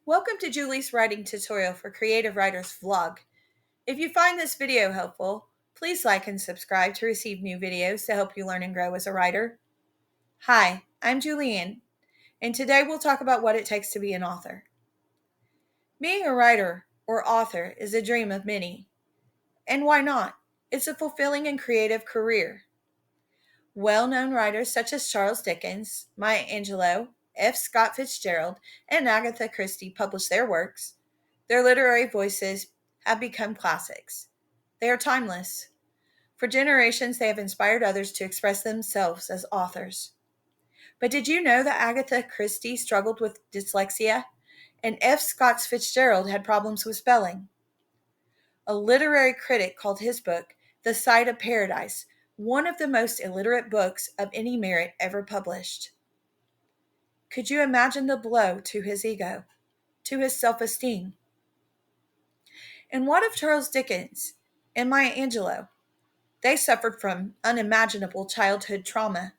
Welcome to Julie's writing tutorial for Creative Writers vlog. If you find this video helpful, please like and subscribe to receive new videos to help you learn and grow as a writer. Hi, I'm Julianne, and today we'll talk about what it takes to be an author. Being a writer or author is a dream of many. And why not? It's a fulfilling and creative career. Well-known writers such as Charles Dickens, Maya Angelou, F. Scott Fitzgerald, and Agatha Christie published their works. Their literary voices have become classics. They are timeless. For generations, they have inspired others to express themselves as authors. But did you know that Agatha Christie struggled with dyslexia and F. Scott Fitzgerald had problems with spelling? A literary critic called his book, The Side of Paradise, one of the most illiterate books of any merit ever published. Could you imagine the blow to his ego, to his self-esteem? And what of Charles Dickens and Maya Angelou? They suffered from unimaginable childhood trauma.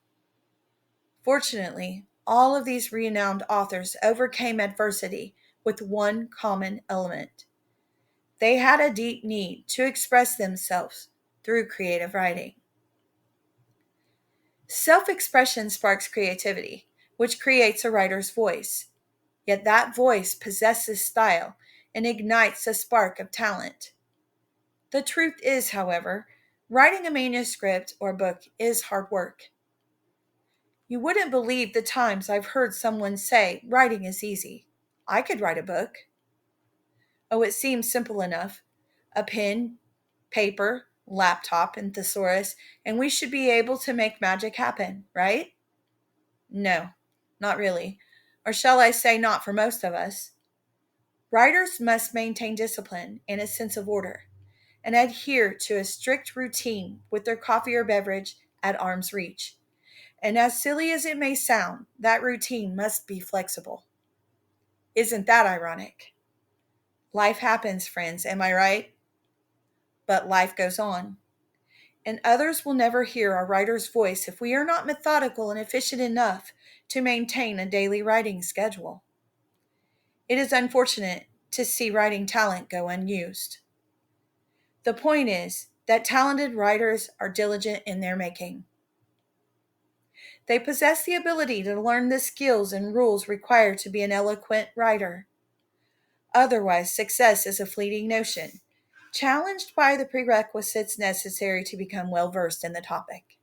Fortunately, all of these renowned authors overcame adversity with one common element. They had a deep need to express themselves through creative writing. Self-expression sparks creativity, which creates a writer's voice. Yet that voice possesses style and ignites a spark of talent. The truth is, however, writing a manuscript or book is hard work. You wouldn't believe the times I've heard someone say writing is easy. I could write a book. Oh, it seems simple enough. A pen, paper, laptop, and thesaurus, and we should be able to make magic happen, right? No, not really. Or shall I say, not for most of us. Writers must maintain discipline and a sense of order, and adhere to a strict routine with their coffee or beverage at arm's reach. And as silly as it may sound, that routine must be flexible. Isn't that ironic? Life happens, friends, am I right? But life goes on. And others will never hear our writer's voice if we are not methodical and efficient enough to maintain a daily writing schedule. It is unfortunate to see writing talent go unused. The point is that talented writers are diligent in their making. They possess the ability to learn the skills and rules required to be an eloquent writer. Otherwise, success is a fleeting notion, challenged by the prerequisites necessary to become well versed in the topic.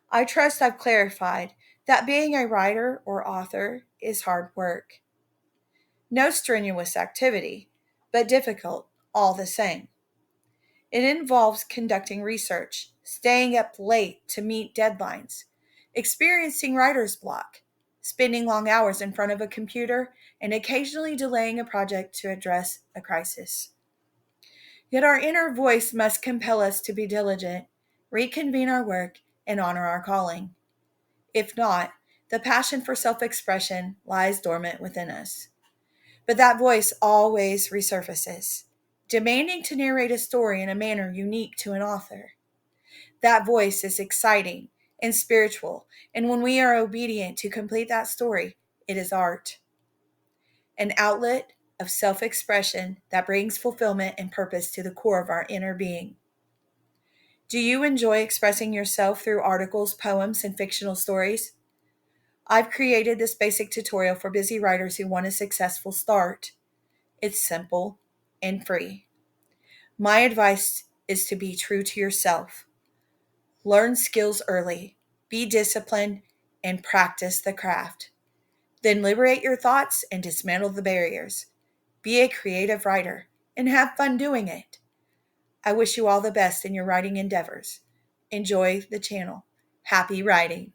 I trust I've clarified that being a writer or author is hard work. No strenuous activity, but difficult all the same. It involves conducting research, staying up late to meet deadlines, experiencing writer's block, spending long hours in front of a computer, and occasionally delaying a project to address a crisis. Yet our inner voice must compel us to be diligent, reconvene our work, and honor our calling. If not, the passion for self-expression lies dormant within us. But that voice always resurfaces, demanding to narrate a story in a manner unique to an author. That voice is exciting and spiritual, and when we are obedient to complete that story, it is art. An outlet of self-expression that brings fulfillment and purpose to the core of our inner being. Do you enjoy expressing yourself through articles, poems, and fictional stories? I've created this basic tutorial for busy writers who want a successful start. It's simple and free. My advice is to be true to yourself. Learn skills early, be disciplined, and practice the craft. Then liberate your thoughts and dismantle the barriers. Be a creative writer and have fun doing it. I wish you all the best in your writing endeavors. Enjoy the channel. Happy writing.